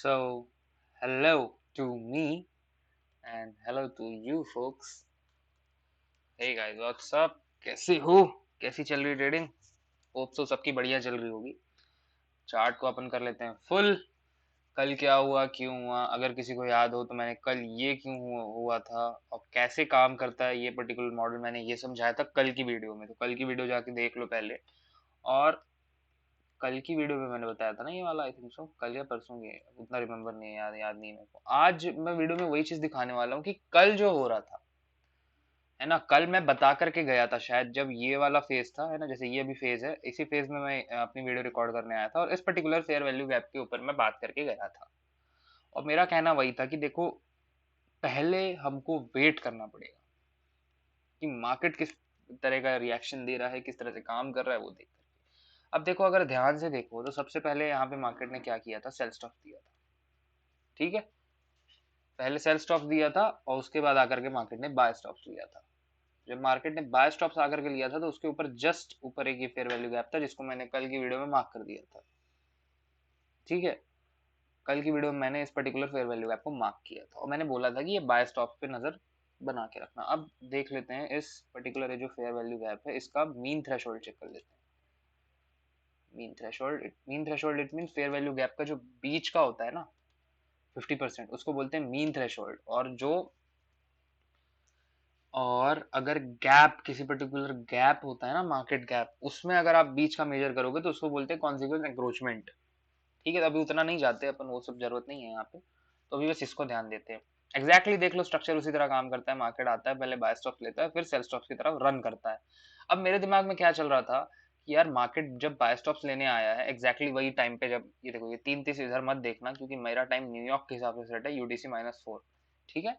So, hello to me and hello to you folks. Hey guys, what's up? कैसे हो? कैसी चल रही ट्रेडिंग? होप सो सबकी बढ़िया चल रही होगी। चार्ट को अपन कर लेते हैं फुल। कल क्या हुआ, क्यों हुआ? अगर किसी को याद हो तो मैंने कल ये क्यों हुआ था और कैसे काम करता है ये पर्टिकुलर मॉडल, मैंने ये समझाया था कल की वीडियो में। तो कल की वीडियो जाके देख लो पहले। और कल की वीडियो में मैंने बताया था ना ये वाला, आई थिंक सो कल या परसों की, उतना रिमेम्बर नहीं है, याद नहीं मेरे को। आज मैं वीडियो में वही चीज दिखाने वाला हूँ कि कल जो हो रहा था, है ना, कल मैं बता करके गया था शायद, जब ये वाला फेज था, है ना, जैसे ये अभी फेज है, इसी फेज में मैं अपनी वीडियो रिकॉर्ड करने आया था और इस पर्टिकुलर फेयर वैल्यू गैप के ऊपर मैं बात करके गया था। और मेरा कहना वही था कि देखो, पहले हमको वेट करना पड़ेगा कि मार्केट किस तरह का रिएक्शन दे रहा है, किस तरह से काम कर रहा है, वो देख करके। अब देखो, अगर ध्यान से देखो तो सबसे पहले यहाँ पे मार्केट ने क्या किया था, सेल स्टॉप दिया था। ठीक है, पहले सेल स्टॉप दिया था और उसके बाद आकर के मार्केट ने बाय स्टॉप लिया था। जब मार्केट ने बाय स्टॉप्स आकर के लिया था तो उसके ऊपर जस्ट ऊपर एक ये फेयर वैल्यू गैप था, जिसको मैंने कल की वीडियो में मार्क कर दिया था। ठीक है, कल की वीडियो में मैंने इस पर्टिकुलर फेयर वैल्यू गैप को मार्क किया था और मैंने बोला था कि ये बाय स्टॉप पे नजर बना के रखना। अब देख लेते हैं इस पर्टिकुलर जो फेयर वैल्यू गैप है, इसका मीन थ्रेशोल्ड चेक कर लेते हैं। Mean threshold it mean fair value gap का जो बीच का होता है ना, 50%, उसको बोलते हैं मीन थ्रेशोल्ड। और अगर गैप, किसी पर्टिकुलर गैप होता है ना, मार्केट गैप, उसमें अगर आप बीच का मेजर करोगे तो उसको बोलते हैं कॉन्सिक्वेंस एंक्रोचमेंट। ठीक है, तो अभी उतना नहीं जाते अपन, वो सब जरूरत नहीं है यहाँ पे। तो अभी बस इसको ध्यान देते हैं। एग्जैक्टली देख लो, स्ट्रक्चर उसी तरह काम करता है। मार्केट आता है, पहले बाय स्टॉप्स लेता है, फिर सेल स्टॉप्स की तरफ रन करता है। अब मेरे दिमाग में क्या चल रहा था कि यार, मार्केट जब बाय स्टॉप्स लेने आया है एग्जैक्टली वही टाइम पे, जब ये देखो, ये 3:30 इधर मत देखना क्योंकि मेरा टाइम न्यूयॉर्क के हिसाब से सेट है, UTC-4। ठीक है,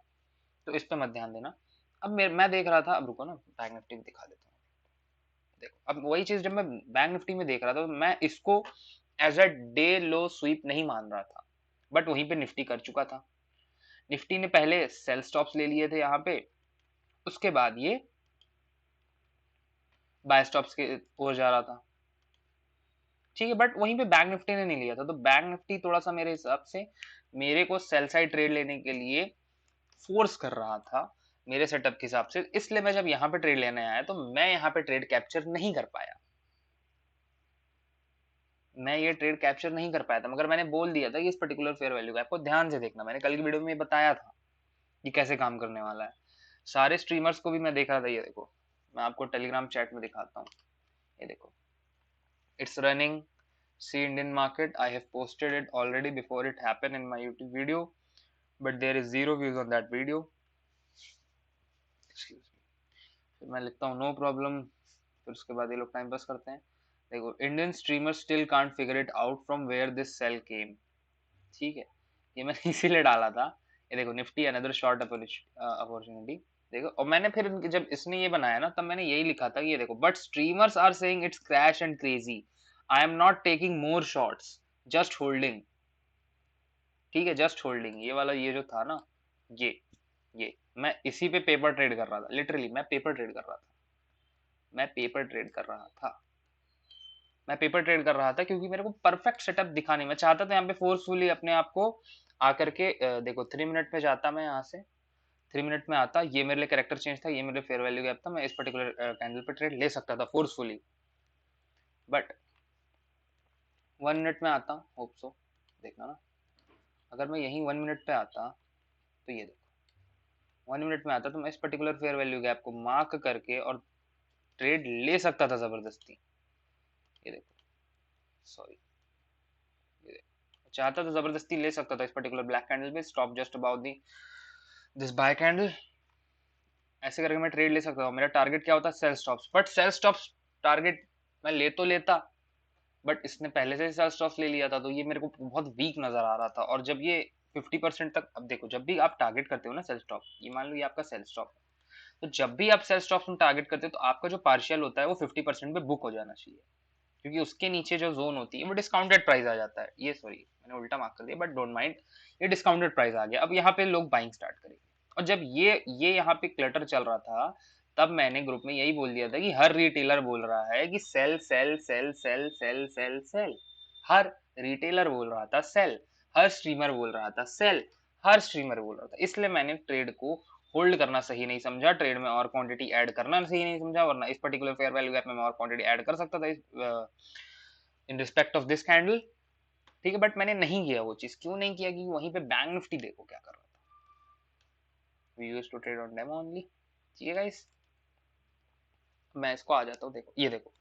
तो इस पे मत ध्यान देना। अब मैं देख रहा था, अब रुको ना, बैंक निफ्टी में दिखा देता हूँ। देखो, अब वही चीज जब मैं बैंक निफ्टी में देख रहा था तो मैं इसको as a day low sweep नहीं मान रहा था, बट वहीं पे निफ्टी कर चुका था। निफ्टी ने पहले सेल स्टॉप्स ले लिए थे यहाँ पे, उसके बाद ये बाय स्टॉप्स के ओर जा रहा था। ठीक है, बट वहीं पे बैंक निफ्टी ने नहीं लिया था, तो बैंक निफ्टी थोड़ा सा मेरे हिसाब से मेरे को सेल साइड ट्रेड लेने के लिए फोर्स कर रहा था, मेरे सेटअप के हिसाब से। इसलिए मैं जब यहाँ पे ट्रेड लेने आया तो मैं यहाँ पे ट्रेड कैप्चर नहीं कर पाया। मैं ये ट्रेड कैप्चर नहीं कर पाया था, मगर मैंने बोल दिया था कि इस पर्टिकुलर फेयर वैल्यू का आपको ध्यान से देखना। मैंने कल की वीडियो में बताया था कि कैसे काम करने वाला है। सारे स्ट्रीमर्स को भी मैं देख रहा था, ये देखो, मैं आपको टेलीग्राम चैट में दिखाता हूँ। ये देखो, it's running, see Indian market, I have posted it already before it happen in my YouTube video, but there is zero views on that video. Excuse me, फिर मैं लिखता हूँ नो प्रॉब्लम, फिर उसके बाद ये लोग टाइम पास करते हैं। देखो, Indian streamer still can't figure it out from where this sale came. ठीक है, ये मैंने इसीलिए डाला था। ये देखो, निफ्टी अनदर शॉर्ट अपॉर्चुनिटी। देखो, और मैंने फिर जब इसने ये बनाया ना, तब मैंने यही लिखा था कि ये देखो, but streamers are saying it's crash and crazy, I am not taking more shorts, just holding. ठीक है, जस्ट होल्डिंग, ये वाला ये जो था ना, ये ये मैं इसी पे पेपर ट्रेड कर रहा था। लिटरली मैं पेपर ट्रेड कर रहा था, मैं पेपर ट्रेड कर रहा था, मैं पेपर ट्रेड कर रहा था, क्योंकि मेरे को परफेक्ट सेटअप दिखाने में चाहता था यहाँ पे फोर्सफुली अपने आप को आकर के। देखो, 3 मिनट में जाता मैं यहाँ से, 3 मिनट में आता, ये मेरे लिए कैरेक्टर चेंज था, ये मेरे फेयर वैल्यू गैप था, मैं इस पर्टिकुलर कैंडल पे ट्रेड ले सकता था फोर्सफुली। बट 1 मिनट में आता, होप सो, देखना ना, अगर मैं यहीं 1 मिनट पे आता तो ये देखो, 1 मिनट में आता तो मैं इस पर्टिकुलर फेयर वैल्यू गैप को मार्क करके और ट्रेड ले सकता था जबरदस्ती। ये देखो, सॉरी, ये देखो, चाहता तो जबरदस्ती ले सकता था इस पर्टिकुलर ब्लैक कैंडल पे, stop just about the this by candle, ऐसे करके मैं ट्रेड ले सकता था। मेरा टारगेट क्या होता, sell stops, but sell stops target मैं ले तो लेता, बट इसने पहले से सेल स्टॉप्स ले लिया था, तो ये मेरे को बहुत वीक नजर आ रहा था। और जब ये 50% तक, अब देखो, जब भी आप टारगेट करते हो ना सेल स्टॉप, ये मान लो ये आपका सेल स्टॉप है, तो जब भी आप सेल स्टॉप्स में टारगेट करते हो तो आपका जो पार्शियल होता है वो 50% पे बुक हो जाना चाहिए, क्योंकि उसके नीचे जो जोन होती है वो डिस्काउंटेड प्राइस आ जाता है। ये सॉरी, मैंने उल्टा मार्क कर दिया, बट डोंट माइंड, ये डिस्काउंटेड प्राइस आ गया। अब यहाँ पे लोग बाइंग स्टार्ट करेंगे। और जब ये यहाँ पे क्लटर चल रहा था, तब मैंने ग्रुप में यही बोल दिया था कि हर रिटेलर बोल रहा है कि sale sale sale sale sale sale sale, हर रिटेलर बोल रहा था सेल। हर स्ट्रीमर बोल रहा था सेल, हर स्ट्रीमर बोल रहा था, इसलिए मैंने ट्रेड को होल्ड करना सही नहीं समझा, ट्रेड में और क्वांटिटी ऐड करना सही नहीं समझा, वरना इस पर्टिकुलर फेयर वैल्यू गैप में मैं और क्वांटिटी ऐड कर सकता था in respect of this candle, ठीक है, बट मैंने नहीं किया वो चीज। क्यों नहीं किया? क्योंकि वहीं पे बैंक निफ्टी देखो क्या कर रहा था, we used to trade on demo only. ठीक है गाइस, मैं इसको आ जाता हूँ, देखो ये देखो,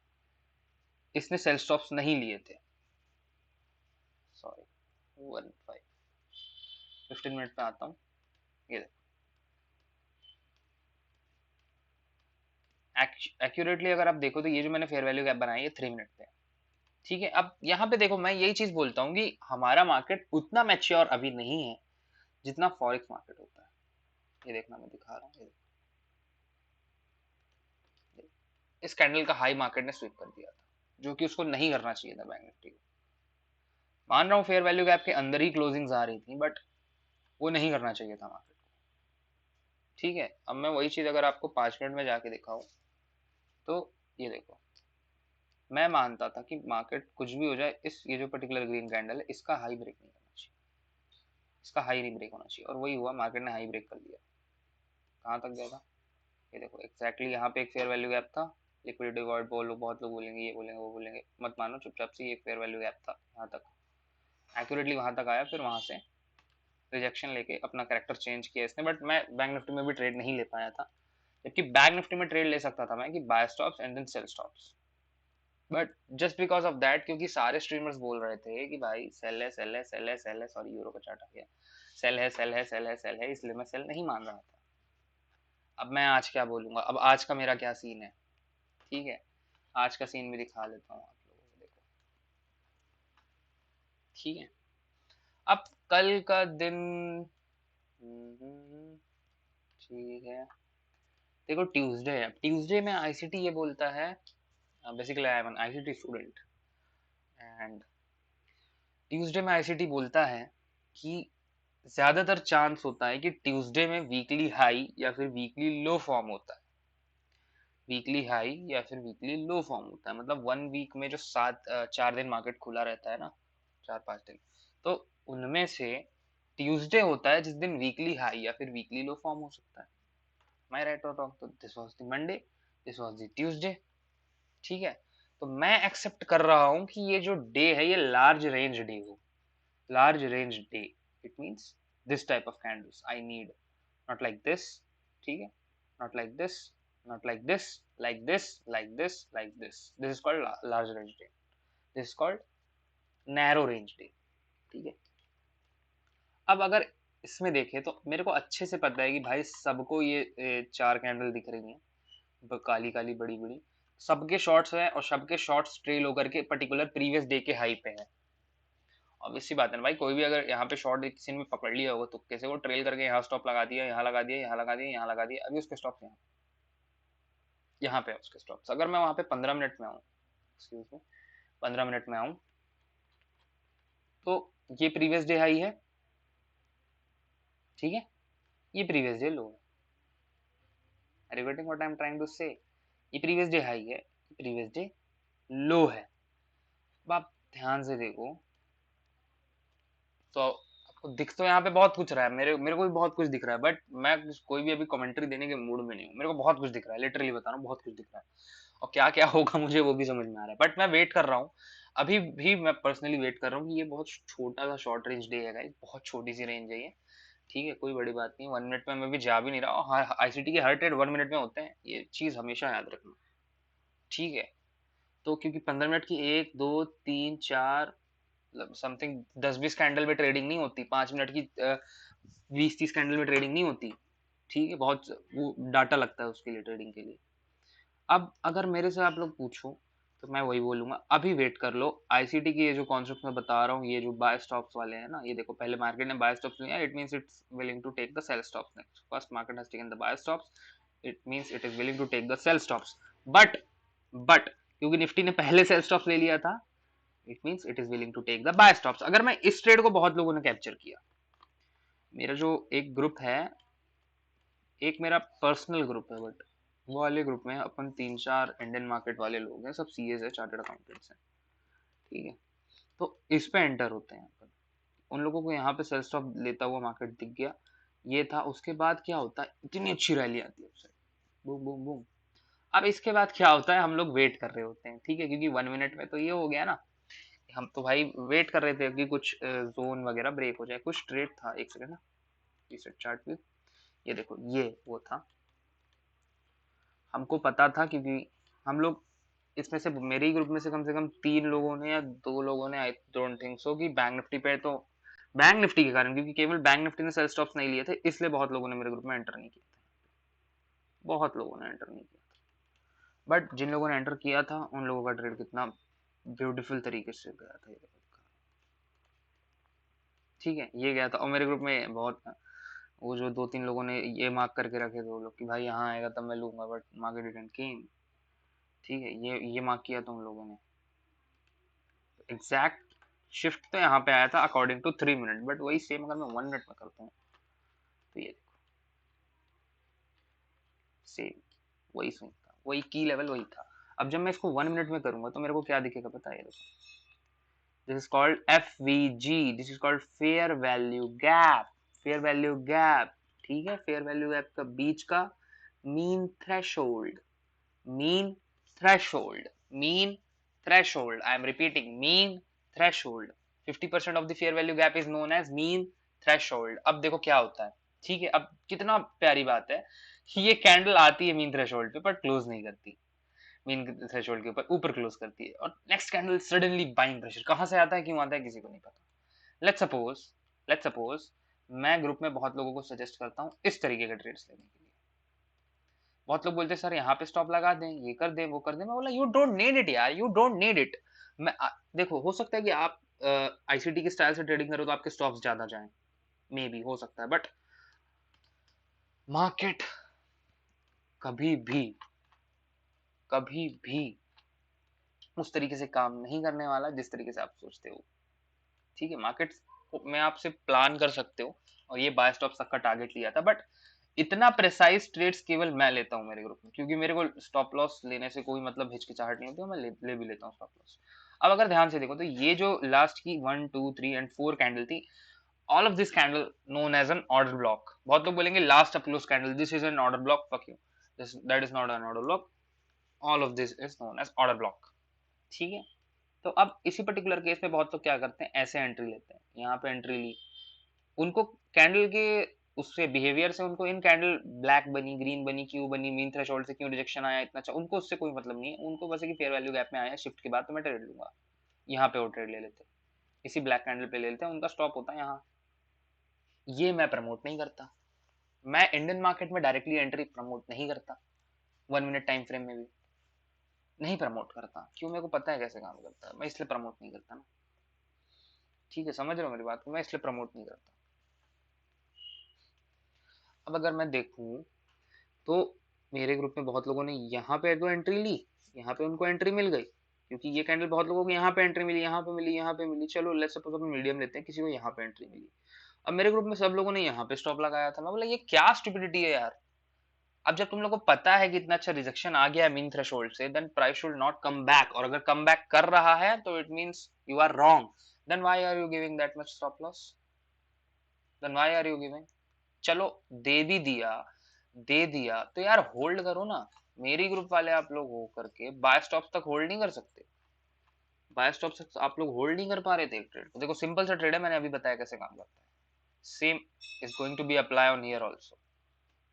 इसने सेल स्टॉप्स नहीं लिए थे, सॉरी 15 मिनट पे आता हूँ, ये देखो एक्यूरेटली अगर आप देखो तो ये जो मैंने फेयर वैल्यू गैप बनाई है 3 मिनट पे, ठीक है। अब यहाँ पे देखो, मैं यही चीज बोलता हूँ कि हमारा मार्केट उतना मैच्योर अभी नहीं है जितना फॉरेक्स मार्केट होता है। ये देखना, मैं दिखा रहा हूँ, इस कैंडल का हाई मार्केट ने स्वीप कर दिया था, जो कि उसको नहीं करना चाहिए था बैंक निफ्टी को। मान रहा हूँ फेयर वैल्यू गैप के अंदर ही क्लोजिंग्स आ रही थी, बट वो नहीं करना चाहिए था मार्केट को, ठीक है। अब मैं वही चीज अगर आपको 5 मिनट में जाके दिखाऊं तो ये देखो, मैं मानता था कि मार्केट कुछ भी हो जाए, इस ये जो पर्टिकुलर ग्रीन कैंडल है इसका हाई ब्रेक नहीं करना चाहिए, इसका हाई नहीं ब्रेक होना चाहिए, और वही हुआ, मार्केट ने हाई ब्रेक कर दिया। कहाँ तक गया था? ये देखो एग्जैक्टली यहाँ पे एक फेयर वैल्यू गैप था, लिक्विडिटी वॉइड बोलो, बहुत लोग बोलेंगे ये बोलेंगे वो बोलेंगे, मत मानो, चुपचाप से ये फेयर वैल्यू गैप था, यहाँ तक एक्यूरेटली वहां तक आया, फिर वहां से रिजेक्शन लेके अपना कैरेक्टर चेंज किया इसने, बट मैं बैंक निफ्टी में भी ट्रेड नहीं ले पाया था, जबकि बैंक निफ्टी में ट्रेड ले सकता था मैं कि buy stops and then sell stops, but just because of that, क्योंकि सारे स्ट्रीमर्स बोल रहे थे कि भाई सेल है सेल है सेल है सेल है, सॉरी यूरो का चार्ट आ गया, सेल है सेल है सेल है सेल है, इसलिए मैं सेल नहीं मान रहा था। अब मैं आज क्या बोलूंगा, अब आज का मेरा क्या सीन है, ठीक है, आज का सीन भी दिखा लेता हूँ आप लोगों को, देखो ठीक है। अब कल का दिन, ठीक है, देखो ट्यूसडे है, ट्यूसडे में आईसीटी ये बोलता है, basically I am an ICT student, and Tuesday में आईसीटी बोलता है कि ज्यादातर चांस होता है कि ट्यूसडे में वीकली हाई या फिर वीकली लो फॉर्म होता है, वीकली हाई या फिर वीकली लो फॉर्म होता है, मतलब 1 वीक में जो 4 दिन मार्केट खुला रहता है ना, 4-5 दिन, तो उनमें से ट्यूसडे होता है जिस दिन वीकली हाई या फिर वीकली लो फॉर्म हो सकता है। माय राइट और रॉन्ग? तो this was the Monday, this was the Tuesday, ठीक है। तो मैं एक्सेप्ट कर रहा हूं कि ये जो डे है ये लार्ज रेंज डे हो, large range day, it means this type of candles I need, not like this, ठीक है, not like this, not like this, like this, like this, like this is called large range day, this is called narrow range day, ठीक है। अब अगर इसमें देखें तो मेरे को अच्छे से पता है कि भाई सबको ये 4 कैंडल दिख रही हैं काली काली बड़ी बड़ी, सबके शॉर्ट्स हैं और सबके शॉर्ट्स ट्रेल होकर के पर्टिकुलर प्रीवियस डे के हाई पे हैं। ऑब्वियस सी बात है ना भाई, कोई भी अगर यहाँ पे शॉर्ट किसी ने पकड़ लिया होगा तुक्के से, वो ट्रेल करके यहाँ स्टॉप लगा दिया, यहाँ लगा दिया, यहाँ लगा दिया, यहाँ लगा दिया, अभी उसके स्टॉप यहाँ पे उसके स्टॉप्स, अगर मैं वहां पे 15 मिनट में आऊँ, एक्सक्यूज मी, 15 मिनट में आऊँ, तो ये प्रीवियस डे हाई है, ठीक है, ये प्रीवियस डे लो है, are you getting what I am trying to say? ये प्रीवियस डे हाई है, प्रीवियस डे लो है। अब आप ध्यान से देखो तो आपको दिख तो यहाँ पे बहुत कुछ रहा है, मेरे मेरे को भी बहुत कुछ दिख रहा है, बट मैं कोई भी अभी कमेंट्री देने के मूड में नहीं हूँ, मेरे को बहुत कुछ दिख रहा है, लिटरली बता रहा हूँ, बहुत कुछ दिख रहा है, और क्या क्या होगा मुझे वो भी समझ में आ रहा है, बट मैं वेट कर रहा हूँ, अभी भी मैं पर्सनली वेट कर रहा हूँ कि ये बहुत छोटा सा शॉर्ट रेंज डे है गाइस, बहुत छोटी सी रेंज है ये, ठीक है, कोई बड़ी बात नहीं, 1 मिनट में मैं भी जा भी नहीं रहा हूँ, आईसीटी के हर ट्रेड 1 मिनट में होते हैं, ये चीज हमेशा याद रखना, ठीक है। तो क्योंकि 15 मिनट की 1 2 3 4 समथिंग 10-20 कैंडल में ट्रेडिंग नहीं होती, 5 मिनट की 20-30 कैंडल में ट्रेडिंग नहीं होती, ठीक है, बहुत वो डाटा लगता है उसके लिए, ट्रेडिंग के लिए। अब अगर मेरे से आप लोग पूछो तो मैं वही बोलूंगा, अभी वेट कर लो, आईसीटी की ये जो कॉन्सेप्ट मैं बता रहा हूँ, ये जो बाय स्टॉप्स वाले हैं ना, ये देखो पहले मार्केट ने बाय स्टॉप्स लिया, it means it's willing to take the sell stops next, first market has taken the buy stops, it means it is willing to take the sell stops, but क्योंकि निफ्टी ने पहले sell stops ले लिया था, it means it is willing to take the buy stops. अगर मैं इस trade को बहुत लोगों ने कैप्चर किया, मेरा जो एक ग्रुप है, एक मेरा पर्सनल ग्रुप है, बट वो वाले ग्रुप में अपन 3-4 इंडियन मार्केट वाले लोग हैं, सब सीएस है, चार्टर्ड अकाउंटेंट्स हैं, ठीक है, तो इस पे एंटर होते हैं अपन, उन लोगों को यहाँ पे सेल स्टॉप लेता हुआ मार्केट दिख गया, ये था। उसके बाद क्या होता है, इतनी अच्छी रैली आती है उससे, बूम बूम बूम। अब इसके बाद क्या होता है, हम लोग वेट कर रहे होते हैं, ठीक है, क्योंकि 1 मिनट में तो ये हो गया ना, हम तो भाई वेट कर रहे थे कि कुछ जोन वगैरह ब्रेक हो जाए। कुछ ट्रेड था, एक सेकंड ना, रीसेट चार्ट व्यू, ये देखो, ये वो था, हमको पता था, क्योंकि हम लोग इसमें से, मेरे ही ग्रुप में से कम 3 लोगों ने या 2 लोगों ने, आई डोंट थिंक सो, कि बैंक निफ्टी पे, तो बैंक निफ्टी के कारण, क्योंकि केवल बैंक निफ्टी ने सेल स्टॉप्स नहीं लिए थे, इसलिए बहुत लोगों ने मेरे ग्रुप में एंटर नहीं किया था, बहुत लोगों ने एंटर नहीं किया था। बट जिन लोगों ने एंटर किया था उन लोगों का ट्रेड कितना ब्यूटीफुल तरीके से गया था, ये देखो, ठीक है, ये गया था। और मेरे ग्रुप में बहुत, वो जो 2-3 लोगों ने ये मार्क करके रखे थे वो लोग कि भाई यहाँ आएगा तब मैं लूंगा, बट मार्केट डिडंट केम, ठीक है, ये मार्क किया था उन लोगों ने। एग्जैक्ट शिफ्ट तो यहाँ पे आया था अकॉर्डिंग टू 3 मिनट, बट वही सेम अगर मैं 1 मिनट में करता हूँ तो ये देखो, सेम वही स्विंग था, वही की लेवल वही था। अब जब मैं इसको 1 मिनट में करूंगा तो मेरे को क्या दिखेगा पता है, देखो, this is called FVG, this is called fair value gap, fair value gap, ठीक है, फेयर वैल्यू गैप का बीच का mean threshold, mean threshold, mean threshold, I am repeating, mean threshold, 50% of the fair value gap is known as mean threshold। अब देखो क्या होता है, ठीक है, अब कितना प्यारी बात है, ये कैंडल आती है मीन थ्रेशोल्ड पे पर क्लोज नहीं करती, मीन थ्रेशोल्ड के ऊपर ऊपर क्लोज करती है, और next candle suddenly buying pressure, कहां से आता है क्यों आता है किसी को नहीं पता। लेट्स सपोज मैं ग्रुप में बहुत लोगों को सजेस्ट करता हूँ इस तरीके के ट्रेड्स लेने के लिए। बहुत लोग बोलते हैं सर यहाँ पे स्टॉप लगा दें, ये कर दें, वो कर दें। मैं बोला यू डोंट नीड इट यार, यू डोंट नीड इट। देखो, हो सकता है कि आप आईसीटी के स्टाइल से ट्रेडिंग करो तो आपके स्टॉप्स ज्यादा जाएं, मे बी हो सकता है, बट मार्केट कभी भी, कभी भी उस तरीके से काम नहीं करने वाला जिस तरीके से आप सोचते हो, ठीक है। मार्केट में आप सिर्फ प्लान कर सकते हो, और ये बाय स्टॉप तक का टारगेट लिया था, बट इतना प्रेसाइज ट्रेड्स केवल मैं लेता हूँ मेरे ग्रुप में, क्योंकि मेरे को स्टॉप लॉस लेने से कोई मतलब हिचकिचाहट नहीं होती, मैं ले भी लेता हूँ स्टॉप लॉस। अब अगर ध्यान से देखो तो ये जो लास्ट की 1 2 3 एंड 4 कैंडल थी, all of this candle known as an order block. बहुत लोग बोलेंगे last up close candle, this is an order block, fuck you, that is not an order block, all of this is known as order block, ठीक है। तो अब इसी particular case में बहुत लोग क्या करते हैं, ऐसे एंट्री लेते हैं, यहाँ पे एंट्री ली, उनको कैंडल के उससे बिहेवियर से, उनको इन कैंडल ब्लैक बनी, ग्रीन बनी, क्यों बनी, मीन थ्रेशोल्ड से क्यों रिजेक्शन आया इतना अच्छा, उनको उससे कोई मतलब नहीं है, उनको बस कि फेयर वैल्यू गैप में आया शिफ्ट के बाद तो मैं ट्रेड लूंगा, यहाँ पे वो ट्रेड ले लेते, इसी ब्लैक कैंडल पे ले लेते हैं, उनका स्टॉप होता है यहाँ। ये मैं प्रमोट नहीं करता, मैं इंडियन मार्केट में डायरेक्टली एंट्री प्रमोट नहीं करता, 1 मिनट टाइम फ्रेम में भी नहीं प्रमोट करता, क्यों, मेरे को पता है कैसे काम करता है, मैं इसलिए प्रमोट नहीं करता ना, ठीक है, समझ रहे हो मेरी बात को, मैं इसलिए प्रमोट नहीं करता। अब अगर मैं देखूं तो मेरे ग्रुप में बहुत लोगों ने यहाँ पे तो एंट्री ली, यहाँ पे उनको एंट्री मिल गई, क्योंकि ये कैंडल बहुत लोगों को यहाँ पे एंट्री मिली, यहाँ पे मिली, यहाँ पे मिली, चलो लेट्स सपोज अपन मीडियम लेते हैं, किसी को यहाँ पे एंट्री मिली। अब मेरे ग्रुप में सब लोगों ने यहाँ पे स्टॉप लगाया था, मैं बोला ये क्या स्टुपिडिटी है यार। अब जब तुम लोग को पता है कि इतना अच्छा रिजेक्शन आ गया है मीन थ्रेशोल्ड से, then price should not come back, और अगर कम बैक कर रहा है तो it means you are wrong, then why are you giving that much stop loss, then why are you giving. चलो, दे भी दिया, दे दिया तो यार होल्ड करो ना। मेरी ग्रुप वाले आप लोग हो करके बाय स्टॉप तक होल्ड नहीं कर सकते, बाय स्टॉप तक आप लोग होल्ड नहीं कर पा रहे थे एक ट्रेड को। देखो सिंपल सा ट्रेड है, मैंने अभी बताया कैसे काम करता है, same is going to be apply on here also,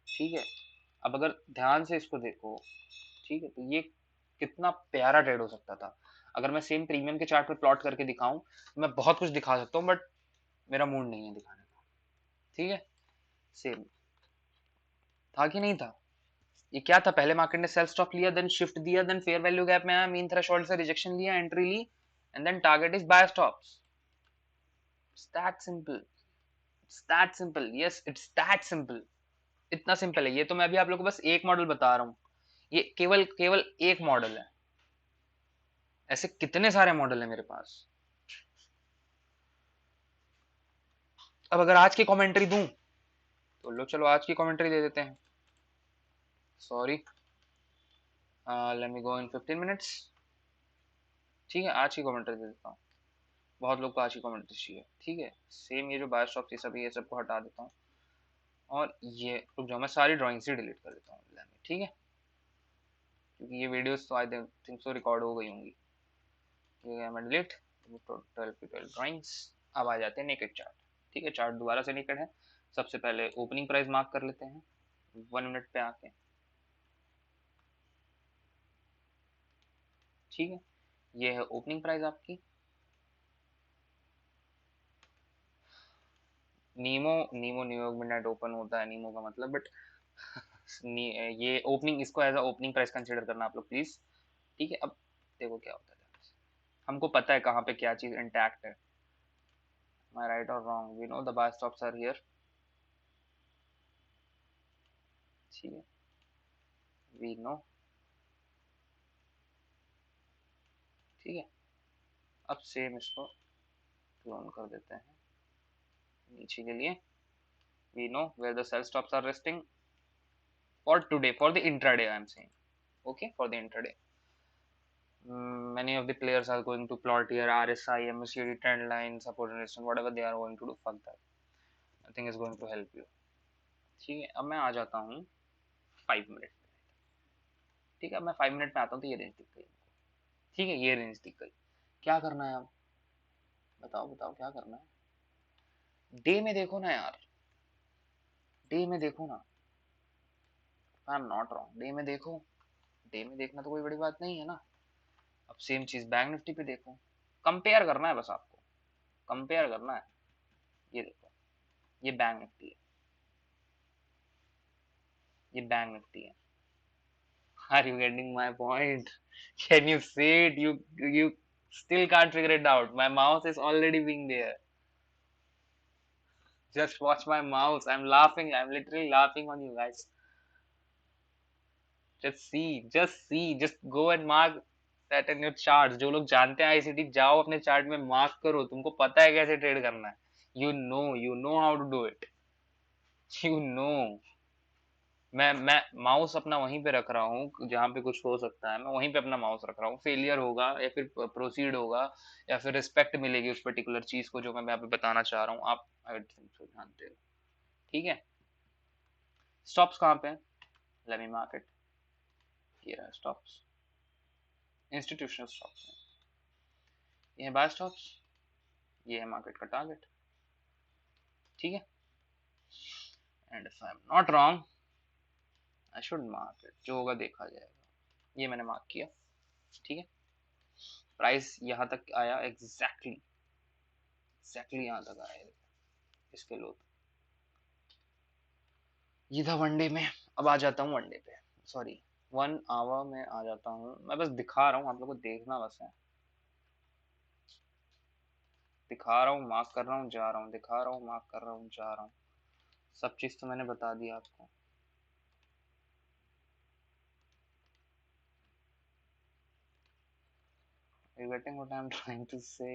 ठीक है। अब अगर ध्यान से इसको देखो, ठीक है, तो ये कितना प्यारा ट्रेड हो सकता था। अगर मैं सेम प्रीमियम के चार्ट पे प्लॉट करके दिखाऊं तो मैं बहुत कुछ दिखा सकता हूँ, बट मेरा मूड नहीं है दिखाने का, ठीक है। सेम था कि नहीं था, ये क्या था, पहले मार्केट ने सेल स्टॉप लिया, देन शिफ्ट दिया, देन फेयर वैल्यू गैप में आया, मीन थ्रेशोल्ड से रिजेक्शन लिया, एंट्री ली, and then target is buy stops. It's that simple, it's that simple, yes it's that simple, इतना सिंपल है ये। तो मैं अभी आप लोगों को बस एक मॉडल बता रहा हूँ, ये केवल केवल एक मॉडल है, ऐसे कितने सारे मॉडल है मेरे पास। अब अगर आज की कमेंट्री दूं तो लो, चलो आज की कमेंट्री दे देते हैं, सॉरी, लेट मी गो इन 15 मिनट्स, ठीक है, आज की कमेंट्री दे देता हूँ। बहुत लोग को आज की कमेंट चाहिए, ठीक है। सेम ये जो बाय स्टॉप्स ये सब, ये सबको हटा देता हूँ, और ये रुक जाओ, मैं सारी ड्राइंग्स ही डिलीट कर देता हूँ, ठीक है, क्योंकि ये वीडियोस तो आई थिंक सो रिकॉर्ड हो गई होंगी। ठीक है, मैं डिलीट, टोटल 12 ड्राइंग्स। अब आ जाते हैं नेकेड चार्ट, ठीक है। चार्ट दोबारा से नेकेड है। सबसे पहले ओपनिंग प्राइस मार्क कर लेते हैं 1 मिनट पे आके, ठीक है। ये है ओपनिंग प्राइस आपकी। नीमो नीमो न्यूयॉर्क मिडनाइट ओपन होता है नीमो का मतलब, बट ये ओपनिंग, इसको एज अ ओपनिंग प्राइस कंसीडर करना आप लोग प्लीज, ठीक है। अब देखो क्या होता है, हमको पता है कहाँ पे क्या चीज इंटैक्ट है। माई राइट और wrong, we know the buy stops are here, ठीक है, वी नो, ठीक है। अब सेम इसको क्लोन कर देते हैं नीचे के लिए। We know where the sell stops are resting for today, for the intraday I am saying, okay, for the intraday. Many of the players are going to plot here RSI, MACD, trend line, support and resistance, whatever they are going to do, fuck that. Nothing is going to help you. ठीक है, अब मैं आ जाता हूँ 5 minute, ठीक है। अब मैं 5 मिनट में आता हूँ तो ये रेंज दिख गई, ठीक है, ये रेंज दिख गई। क्या करना है अब, बताओ बताओ क्या करना है। डे में देखो ना यार, डे में देखो ना, आई एम नॉट रॉन्ग, डे में देखो। डे में देखना तो कोई बड़ी बात नहीं है ना। अब सेम चीज बैंक निफ्टी पे देखो, कंपेयर करना है बस आपको, कंपेयर करना है। ये देखो, ये बैंक निफ्टी है, ये बैंक निफ्टी है। Are you getting my point? Can you see it? You still can't figure it out. My mouse is already being there. Just watch my mouse. I'm laughing. I'm literally laughing on you guys. Just go and mark that in your charts. जो लोग जानते हैं ICT, जाओ अपने chart में mark करो, तुमको पता है कैसे ट्रेड करना है। You know how to do it. You know. मैं माउस अपना वहीं पे रख रहा हूँ जहाँ पे कुछ हो सकता है, मैं वहीं पे अपना माउस रख रहा हूँ। फेलियर होगा या फिर प्रोसीड होगा या फिर रिस्पेक्ट मिलेगी उस पर्टिकुलर चीज को जो मैं यहाँ पे बताना चाह रहा हूँ, आप आई थिंक सो जानते हो, ठीक है। स्टॉप्स कहाँ पे, लेट मी मार्क इट, ये रहा स्टॉप्स, इंस्टीट्यूशनल स्टॉप्स, ये है बाय स्टॉप्स, ये है मार्केट का टारगेट, ठीक है। And if I am not wrong, I should mark it, जो होगा देखा जाएगा। ये मैंने मार्क किया, ठीक है। प्राइस यहाँ तक आया एग्जैक्टली यहाँ तक आया, इसके लो, ये था वनडे में। अब आ जाता हूँ वनडे पे, सॉरी 1 आवर में आ जाता हूँ। मैं बस दिखा रहा हूँ, आप लोगों को देखना बस है, दिखा रहा हूँ, मार्क कर रहा हूँ, जा रहा हूँ, दिखा रहा हूँ, मार्क कर रहा हूँ, जा रहा हूँ। सब चीज तो मैंने बता दिया आपको। You getting what I'm trying to say?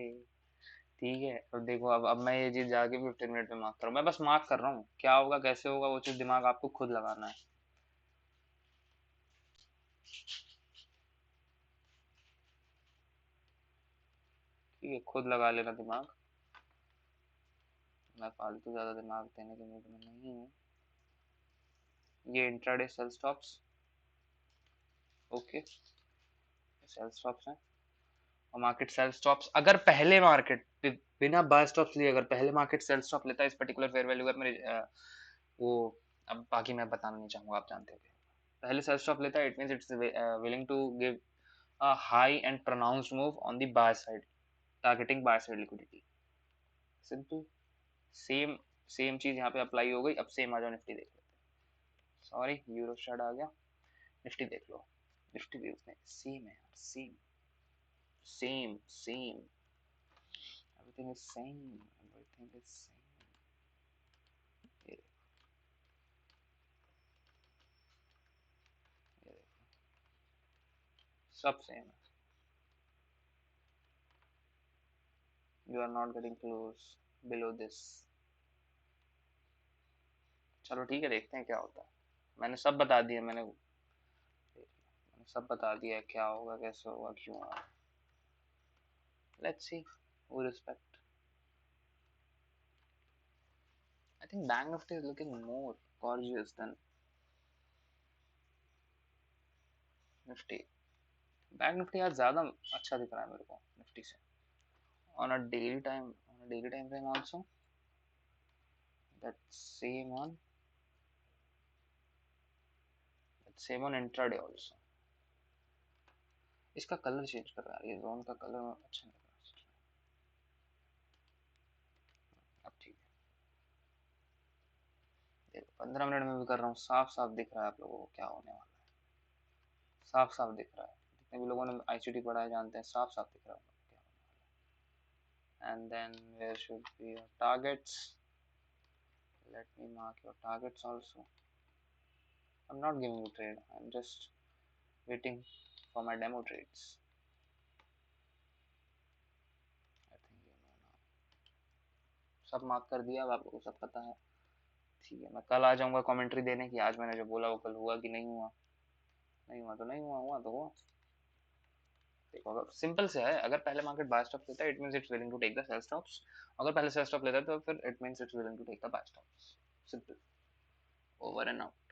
ठीक है, अब देखो, अब मैं ये चीज जाके 15 मिनट में मार्क कर रहा हूँ, मैं बस मार्क कर रहा हूँ, क्या होगा कैसे होगा वो चीज दिमाग आपको खुद लगाना है। ठीक है, खुद लगा लेना दिमाग, मैं फालतू ज्यादा दिमाग देने के मूड में नहीं हूँ। ये intraday sell stops, okay, sell stops हैं। और मार्केट सेल स्टॉप्स, अगर पहले मार्केट बिना बाय स्टॉप्स लिए अगर पहले मार्केट सेल स्टॉप लेता है इस पर्टिकुलर फेयर वैल्यू का, मेरे वो, अब बाकी मैं बताना नहीं चाहूंगा, आप जानते हो। पहले सेल स्टॉप लेता है, it means it's willing to give a high and pronounced move on the buy side, targeting buy side liquidity. Simple, same same चीज यहाँ पे अप्लाई हो गई। अब सेम आ जाओ निफ्टी देख लेते हैं, सॉरी यूरो स्टार्ट आ गया, निफ्टी देख लो। निफ्टी भी उसने सेम है यार, same same same, everything is same, everything is same. ये देखो, ये देखो, सब सेम है। You are not getting close below this. चलो ठीक है, देखते हैं क्या होता है। मैंने सब बता दिया, मैंने सब बता दिया है, क्या होगा कैसे होगा क्यों होगा। Let's see We respect. I think Bank Nifty is looking more gorgeous than Nifty. Bank Nifty आज ज़्यादा अच्छा दिख रहा है मेरे को Nifty से. On a daily time frame also. That same on intraday also. इसका कलर चेंज कर रहा है, ये जोन का कलर अच्छा नहीं लग रहा. अब ठीक है, देखो 15 मिनट में भी कर रहा हूँ, साफ साफ दिख रहा है आप लोगों को क्या होने वाला है. साफ साफ दिख रहा है, जितने भी लोगों ने आईसीटी पढ़ा है जानते हैं, साफ साफ दिख रहा है क्या होने वाला है. And then where should be your targets? Let me mark your targets also. I'm not giving you trade, I'm just waiting for my demo trades. I think you know now. सब मार्क कर दिया, अब आप लोगों को सब पता है. ठीक है, मैं कल आ जाऊंगा कमेंट्री देने की, आज मैंने जो बोला वो कल हुआ कि नहीं हुआ. नहीं हुआ तो नहीं हुआ, हुआ तो हुआ. देखो अगर सिंपल से है, अगर पहले मार्केट बाय स्टॉप लेता है it means it's willing to take the sell stops. अगर पहले सेल स्टॉप लेता है तो फिर it means it's willing to take the buy stops. Simple. Over and out.